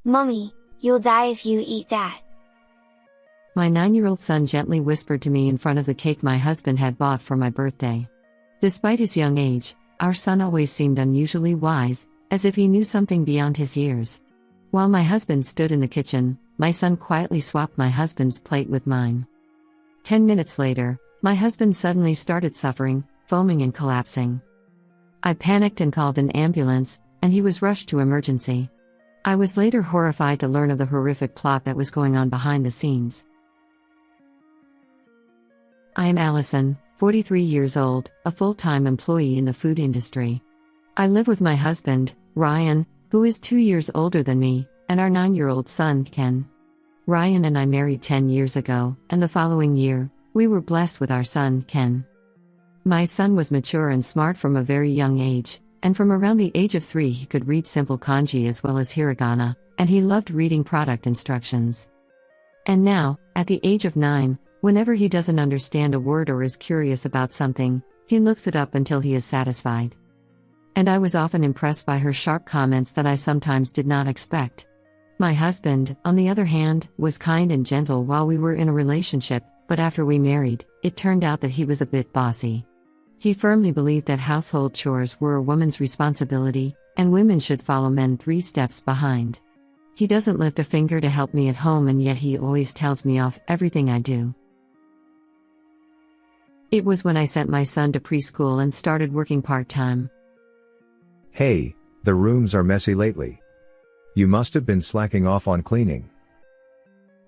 "Mummy, you'll die if you eat that." My 9-year-old son gently whispered to me in front of the cake my husband had bought for my birthday. Despite his young age, our son always seemed unusually wise, as if he knew something beyond his years. While my husband stood in the kitchen, my son quietly swapped my husband's plate with mine. 10 minutes later, my husband suddenly started suffering, foaming and collapsing. I panicked and called an ambulance, and he was rushed to emergency. I was later horrified to learn of the horrific plot that was going on behind the scenes. I am Allison, 43 years old, a full-time employee in the food industry. I live with my husband, Ryan, who is 2 years older than me, and our 9-year-old son, Ken. Ryan and I married 10 years ago, and the following year, we were blessed with our son, Ken. My son was mature and smart from a very young age, and from around the age of 3 he could read simple kanji as well as hiragana, and he loved reading product instructions. And now, at the age of 9, whenever he doesn't understand a word or is curious about something, he looks it up until he is satisfied. And I was often impressed by her sharp comments that I sometimes did not expect. My husband, on the other hand, was kind and gentle while we were in a relationship, but after we married, it turned out that he was a bit bossy. He firmly believed that household chores were a woman's responsibility, and women should follow men 3 steps behind. He doesn't lift a finger to help me at home, and yet he always tells me off everything I do. It was when I sent my son to preschool and started working part-time. Hey, the rooms are messy lately. You must have been slacking off on cleaning.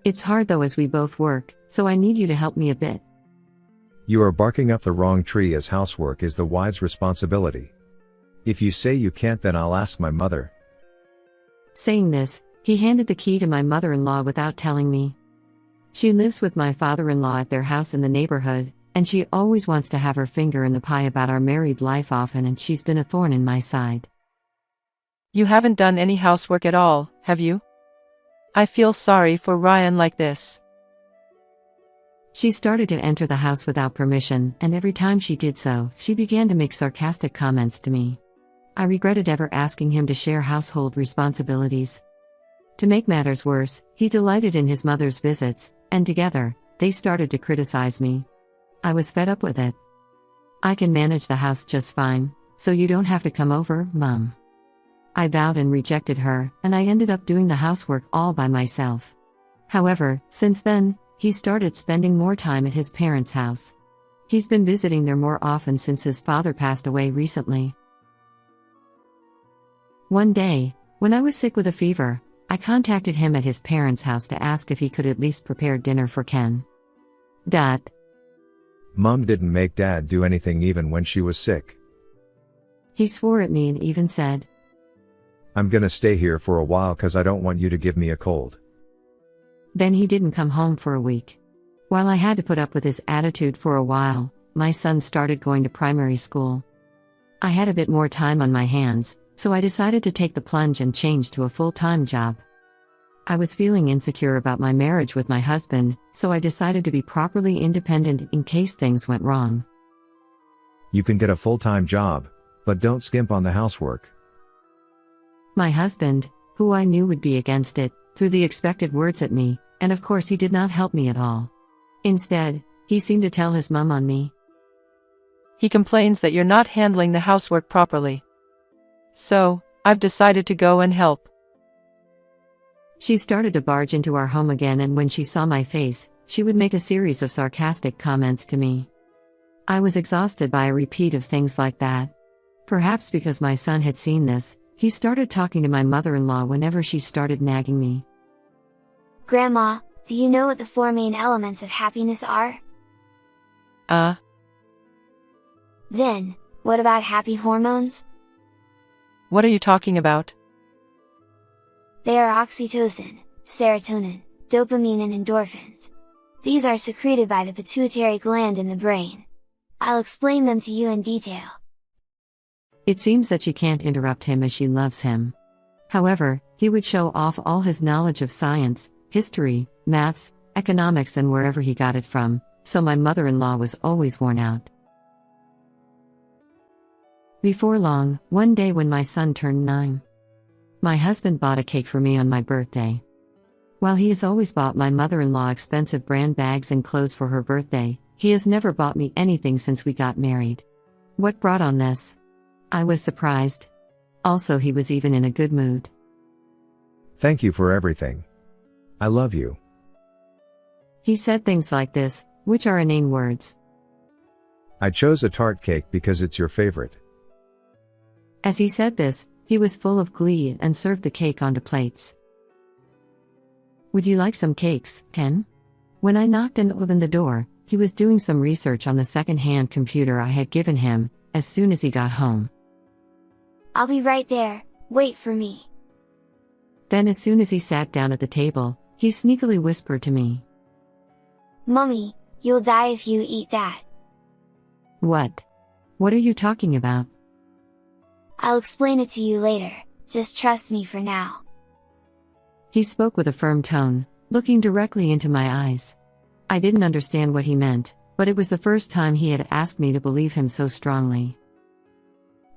It's hard though as we both work, so I need you to help me a bit. You are barking up the wrong tree, as housework is the wife's responsibility. If you say you can't, then I'll ask my mother. Saying this, he handed the key to my mother-in-law without telling me. She lives with my father-in-law at their house in the neighborhood, and she always wants to have her finger in the pie about our married life often, and she's been a thorn in my side. You haven't done any housework at all, have you? I feel sorry for Ryan like this. She started to enter the house without permission, and every time she did so, she began to make sarcastic comments to me. I regretted ever asking him to share household responsibilities. To make matters worse, he delighted in his mother's visits, and together, they started to criticize me. I was fed up with it. "I can manage the house just fine, so you don't have to come over, Mom." I vowed and rejected her, and I ended up doing the housework all by myself. However, since then, he started spending more time at his parents' house. He's been visiting there more often since his father passed away recently. One day, when I was sick with a fever, I contacted him at his parents' house to ask if he could at least prepare dinner for Ken. Mom didn't make Dad do anything even when she was sick. He swore at me and even said, "I'm gonna stay here for a while 'cause I don't want you to give me a cold." Then he didn't come home for a week. While I had to put up with his attitude for a while, my son started going to primary school. I had a bit more time on my hands, so I decided to take the plunge and change to a full-time job. I was feeling insecure about my marriage with my husband, so I decided to be properly independent in case things went wrong. You can get a full-time job, but don't skimp on the housework. My husband, who I knew would be against it, threw the expected words at me, and of course he did not help me at all. Instead, he seemed to tell his mom on me. He complains that you're not handling the housework properly. So, I've decided to go and help. She started to barge into our home again, and when she saw my face, she would make a series of sarcastic comments to me. I was exhausted by a repeat of things like that. Perhaps because my son had seen this, he started talking to my mother-in-law whenever she started nagging me. "Grandma, do you know what the 4 main elements of happiness are?" Then, what about happy hormones? What are you talking about? They are oxytocin, serotonin, dopamine and endorphins. These are secreted by the pituitary gland in the brain. I'll explain them to you in detail. It seems that she can't interrupt him as she loves him. However, he would show off all his knowledge of science, history, maths, economics and wherever he got it from, so my mother-in-law was always worn out. Before long, one day when my son turned 9, My husband bought a cake for me on my birthday. While he has always bought my mother-in-law expensive brand bags and clothes for her birthday, he has never bought me anything since we got married. What brought on this? I was surprised. Also, he was even in a good mood. Thank you for everything. I love you. He said things like this, which are inane words. I chose a tart cake because it's your favorite. As he said this, he was full of glee and served the cake onto plates. Would you like some cakes, Ken? When I knocked and opened the door, he was doing some research on the second-hand computer I had given him, as soon as he got home. I'll be right there, wait for me. Then as soon as he sat down at the table, he sneakily whispered to me. Mummy, you'll die if you eat that. What? What are you talking about? I'll explain it to you later, just trust me for now. He spoke with a firm tone, looking directly into my eyes. I didn't understand what he meant, but it was the first time he had asked me to believe him so strongly.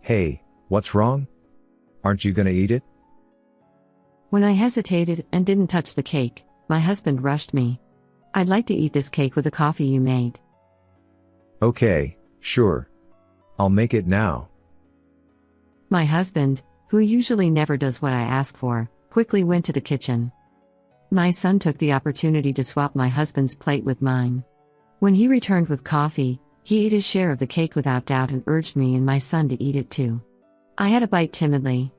Hey, what's wrong? Aren't you gonna eat it? When I hesitated and didn't touch the cake, my husband rushed me. I'd like to eat this cake with the coffee you made. Okay, sure. I'll make it now. My husband, who usually never does what I ask for, quickly went to the kitchen. My son took the opportunity to swap my husband's plate with mine. When he returned with coffee, he ate his share of the cake without doubt and urged me and my son to eat it too. I had a bite timidly.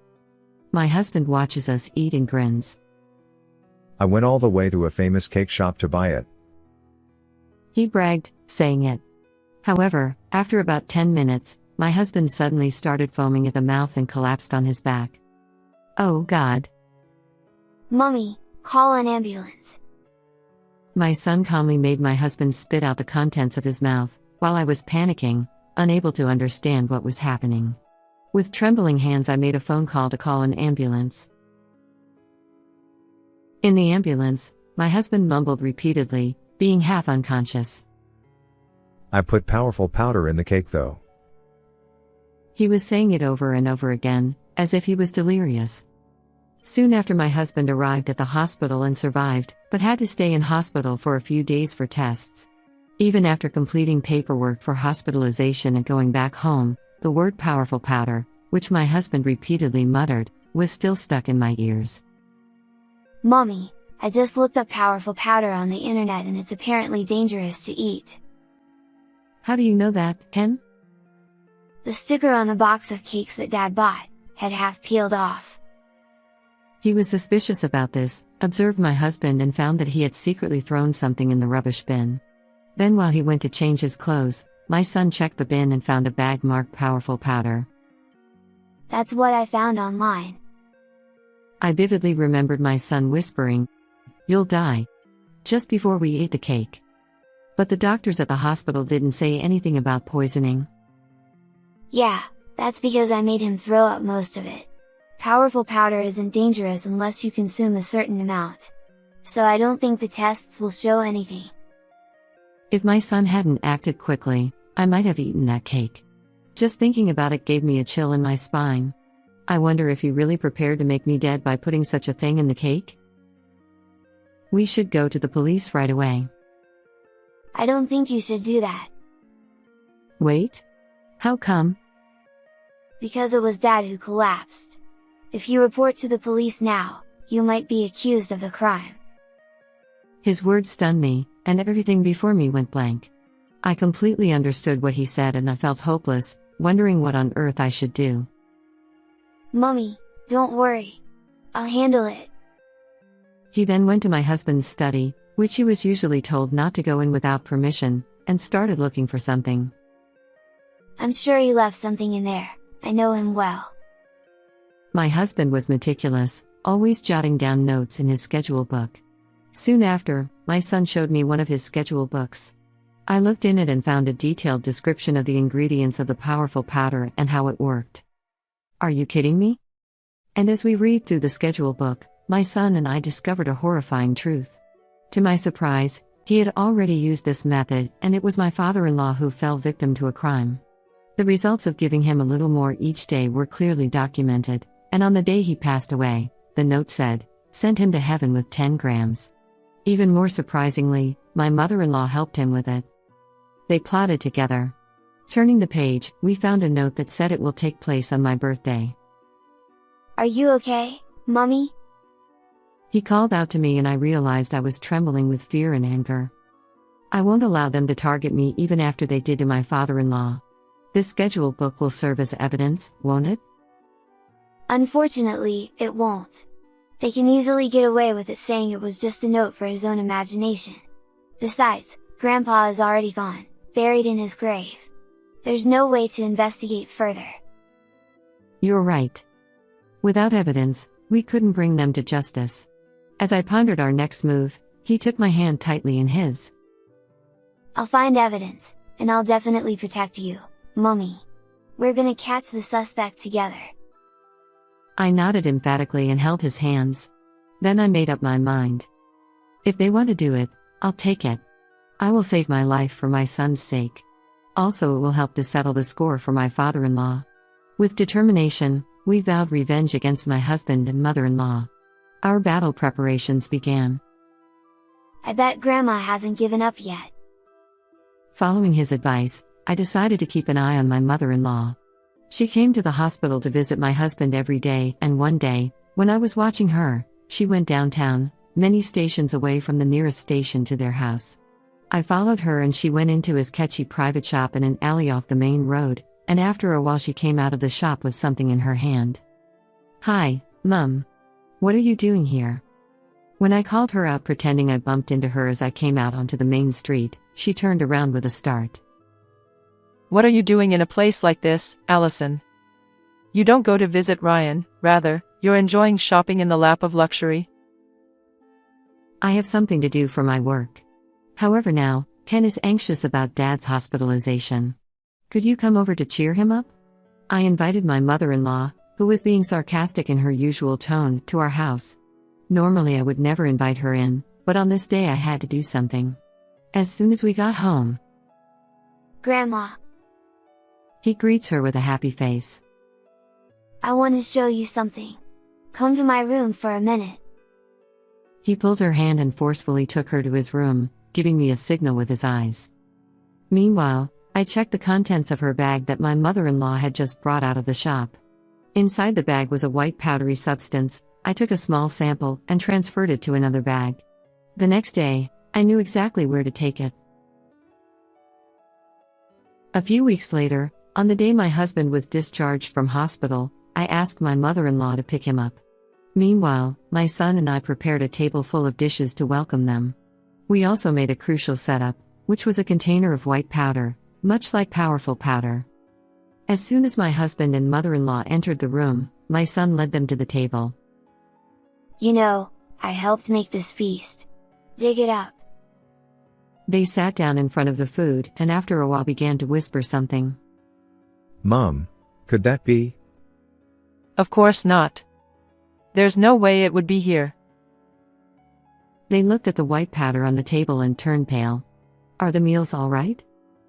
My husband watches us eat and grins. I went all the way to a famous cake shop to buy it. He bragged, saying it. However, after about 10 minutes, my husband suddenly started foaming at the mouth and collapsed on his back. Oh God. Mummy, call an ambulance. My son calmly made my husband spit out the contents of his mouth, while I was panicking, unable to understand what was happening. With trembling hands I made a phone call to call an ambulance. In the ambulance, my husband mumbled repeatedly, being half unconscious. I put powerful powder in the cake though. He was saying it over and over again, as if he was delirious. Soon after my husband arrived at the hospital and survived, but had to stay in hospital for a few days for tests. Even after completing paperwork for hospitalization and going back home, the word powerful powder, which my husband repeatedly muttered, was still stuck in my ears. Mummy, I just looked up powerful powder on the internet and it's apparently dangerous to eat. How do you know that, Ken? The sticker on the box of cakes that Dad bought had half peeled off. He was suspicious about this, observed my husband and found that he had secretly thrown something in the rubbish bin. Then while he went to change his clothes, my son checked the bin and found a bag marked powerful powder. That's what I found online. I vividly remembered my son whispering, "You'll die," just before we ate the cake. But the doctors at the hospital didn't say anything about poisoning. Yeah, that's because I made him throw up most of it. Powerful powder isn't dangerous unless you consume a certain amount. So I don't think the tests will show anything. If my son hadn't acted quickly, I might have eaten that cake. Just thinking about it gave me a chill in my spine. I wonder if he really prepared to make me dead by putting such a thing in the cake? We should go to the police right away. I don't think you should do that. Wait? How come? Because it was Dad who collapsed. If you report to the police now, you might be accused of the crime. His words stunned me, and everything before me went blank. I completely understood what he said and I felt hopeless, wondering what on earth I should do. Mummy, don't worry. I'll handle it. He then went to my husband's study, which he was usually told not to go in without permission, and started looking for something. I'm sure he left something in there, I know him well. My husband was meticulous, always jotting down notes in his schedule book. Soon after, my son showed me one of his schedule books. I looked in it and found a detailed description of the ingredients of the powerful powder and how it worked. Are you kidding me? And as we read through the schedule book, my son and I discovered a horrifying truth. To my surprise, he had already used this method, and it was my father-in-law who fell victim to a crime. The results of giving him a little more each day were clearly documented, and on the day he passed away, the note said, "Send him to heaven with 10 grams." Even more surprisingly, my mother-in-law helped him with it. They plotted together. Turning the page, we found a note that said it will take place on my birthday. "Are you okay, Mummy?" He called out to me and I realized I was trembling with fear and anger. I won't allow them to target me even after they did to my father-in-law. This schedule book will serve as evidence, won't it? Unfortunately, it won't. They can easily get away with it saying it was just a note for his own imagination. Besides, Grandpa is already gone, buried in his grave. There's no way to investigate further. You're right. Without evidence, we couldn't bring them to justice. As I pondered our next move, he took my hand tightly in his. "I'll find evidence, and I'll definitely protect you, Mummy. We're gonna catch the suspect together." I nodded emphatically and held his hands. Then I made up my mind. If they want to do it, I'll take it. I will save my life for my son's sake. Also, it will help to settle the score for my father-in-law. With determination, we vowed revenge against my husband and mother-in-law. Our battle preparations began. "I bet Grandma hasn't given up yet." Following his advice, I decided to keep an eye on my mother-in-law. She came to the hospital to visit my husband every day, and one day, when I was watching her, she went downtown, many stations away from the nearest station to their house. I followed her and she went into his catchy private shop in an alley off the main road, and after a while she came out of the shop with something in her hand. "Hi, Mum. What are you doing here?" When I called her out pretending I bumped into her as I came out onto the main street, she turned around with a start. What are you doing in a place like this, Allison? You don't go to visit Ryan, rather, you're enjoying shopping in the lap of luxury? I have something to do for my work. However now, Ken is anxious about Dad's hospitalization. Could you come over to cheer him up? I invited my mother-in-law, who was being sarcastic in her usual tone, to our house. Normally I would never invite her in, but on this day I had to do something. As soon as we got home, "Grandma, he greets her with a happy face. I want to show you something. Come to my room for a minute." He pulled her hand and forcefully took her to his room, giving me a signal with his eyes. Meanwhile, I checked the contents of her bag that my mother-in-law had just brought out of the shop. Inside the bag was a white powdery substance. I took a small sample and transferred it to another bag. The next day, I knew exactly where to take it. A few weeks later, on the day my husband was discharged from hospital, I asked my mother-in-law to pick him up. Meanwhile, my son and I prepared a table full of dishes to welcome them. We also made a crucial setup, which was a container of white powder, much like powerful powder. As soon as my husband and mother-in-law entered the room, my son led them to the table. "You know, I helped make this feast. Dig it up." They sat down in front of the food and after a while began to whisper something. "Mom, could that be?" Of course not. There's no way it would be here. They looked at the white powder on the table and turned pale. "Are the meals all right?"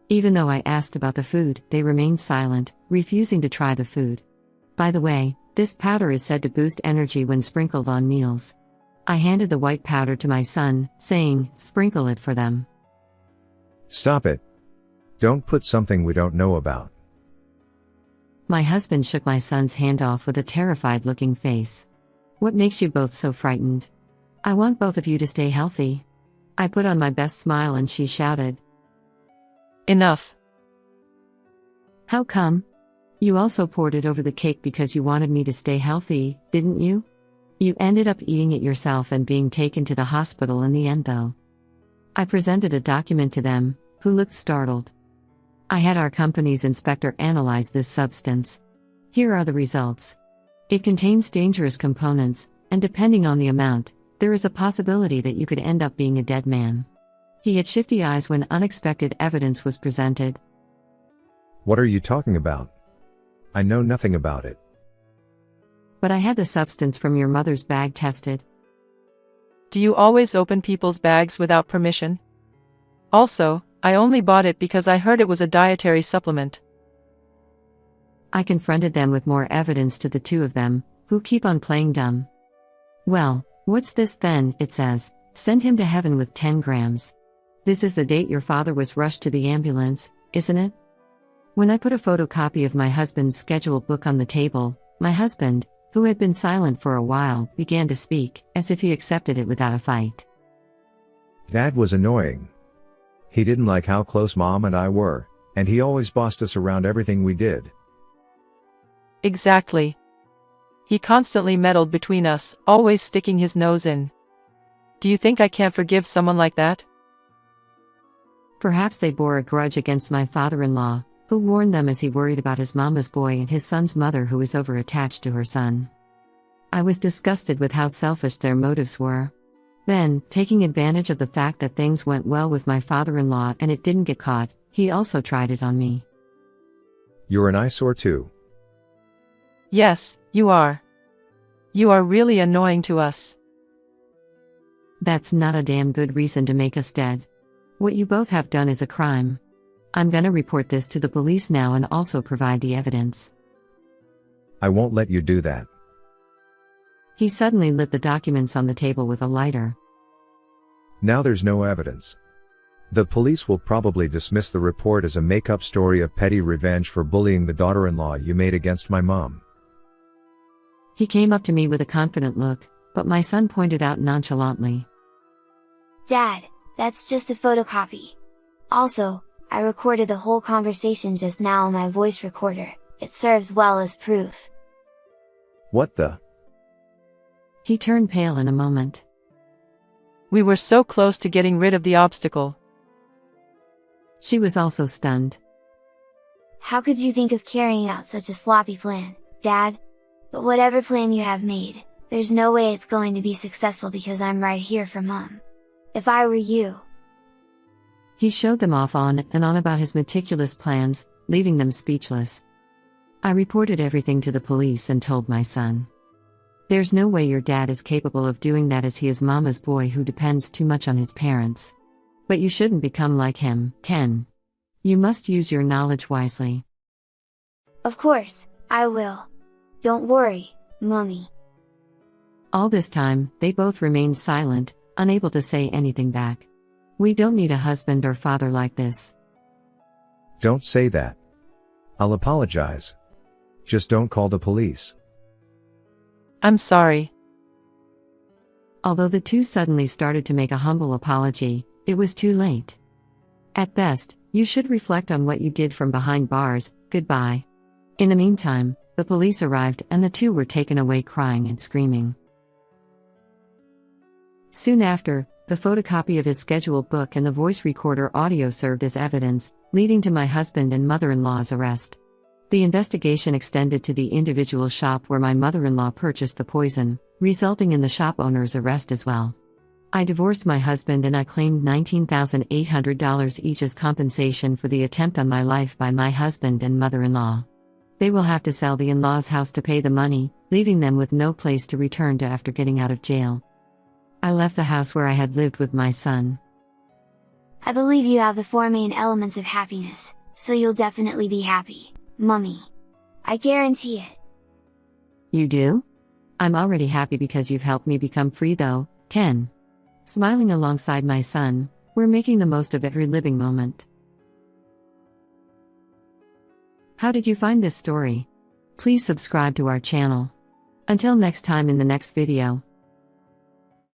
Even though I asked about the food, they remained silent, refusing to try the food. By the way, this powder is said to boost energy when sprinkled on meals. I handed the white powder to my son, saying, "Sprinkle it for them." "Stop it. Don't put something we don't know about." My husband shook my son's hand off with a terrified-looking face. "What makes you both so frightened? I want both of you to stay healthy." I put on my best smile and she shouted, Enough. "How come? You also poured it over the cake because you wanted me to stay healthy, didn't you? You ended up eating it yourself and being taken to the hospital in the end though." I presented a document to them, who looked startled. I had our company's inspector analyze this substance. Here are the results. It contains dangerous components, and depending on the amount, there is a possibility that you could end up being a dead man. He had shifty eyes when unexpected evidence was presented. "What are you talking about? I know nothing about it." "But I had the substance from your mother's bag tested." Do you always open people's bags without permission? Also, I only bought it because I heard it was a dietary supplement. I confronted them with more evidence to the two of them, who keep on playing dumb. Well, what's this then, it says, send him to heaven with 10 grams. This is the date your father was rushed to the ambulance, isn't it? When I put a photocopy of my husband's schedule book on the table, my husband, who had been silent for a while, began to speak, as if he accepted it without a fight. Dad was annoying. He didn't like how close Mom and I were, and he always bossed us around everything we did. Exactly. He constantly meddled between us, always sticking his nose in. Do you think I can't forgive someone like that? Perhaps they bore a grudge against my father-in-law, who warned them as he worried about his mama's boy and his son's mother who is over-attached to her son. I was disgusted with how selfish their motives were. Then, taking advantage of the fact that things went well with my father-in-law and it didn't get caught, he also tried it on me. You're an eyesore too. Yes, you are. You are really annoying to us. That's not a damn good reason to make us dead. What you both have done is a crime. I'm gonna report this to the police now and also provide the evidence. I won't let you do that. He suddenly lit the documents on the table with a lighter. Now there's no evidence. The police will probably dismiss the report as a make-up story of petty revenge for bullying the daughter-in-law you made against my mom. He came up to me with a confident look, but my son pointed out nonchalantly. Dad, that's just a photocopy. Also, I recorded the whole conversation just now on my voice recorder. It serves well as proof. What the? He turned pale in a moment. We were so close to getting rid of the obstacle. She was also stunned. How could you think of carrying out such a sloppy plan, Dad? But whatever plan you have made, there's no way it's going to be successful because I'm right here for Mom. If I were you... He showed them off on and on about his meticulous plans, leaving them speechless. I reported everything to the police and told my son. There's no way your dad is capable of doing that as he is Mama's boy who depends too much on his parents. But you shouldn't become like him, Ken. You must use your knowledge wisely. Of course, I will. Don't worry, Mummy. All this time, they both remained silent, unable to say anything back. We don't need a husband or father like this. Don't say that. I'll apologize. Just don't call the police. I'm sorry. Although the two suddenly started to make a humble apology, it was too late. At best, you should reflect on what you did from behind bars. Goodbye. In the meantime, the police arrived and the two were taken away crying and screaming. Soon after, the photocopy of his schedule book and the voice recorder audio served as evidence, leading to my husband and mother-in-law's arrest. The investigation extended to the individual shop where my mother-in-law purchased the poison, resulting in the shop owner's arrest as well. I divorced my husband and I claimed $19,800 each as compensation for the attempt on my life by my husband and mother-in-law. They will have to sell the in-laws' house to pay the money, leaving them with no place to return to after getting out of jail. I left the house where I had lived with my son. I believe you have the 4 main elements of happiness, so you'll definitely be happy, Mummy. I guarantee it. You do? I'm already happy because you've helped me become free though, Ken. Smiling alongside my son, we're making the most of every living moment. How did you find this story? Please subscribe to our channel. Until next time in the next video.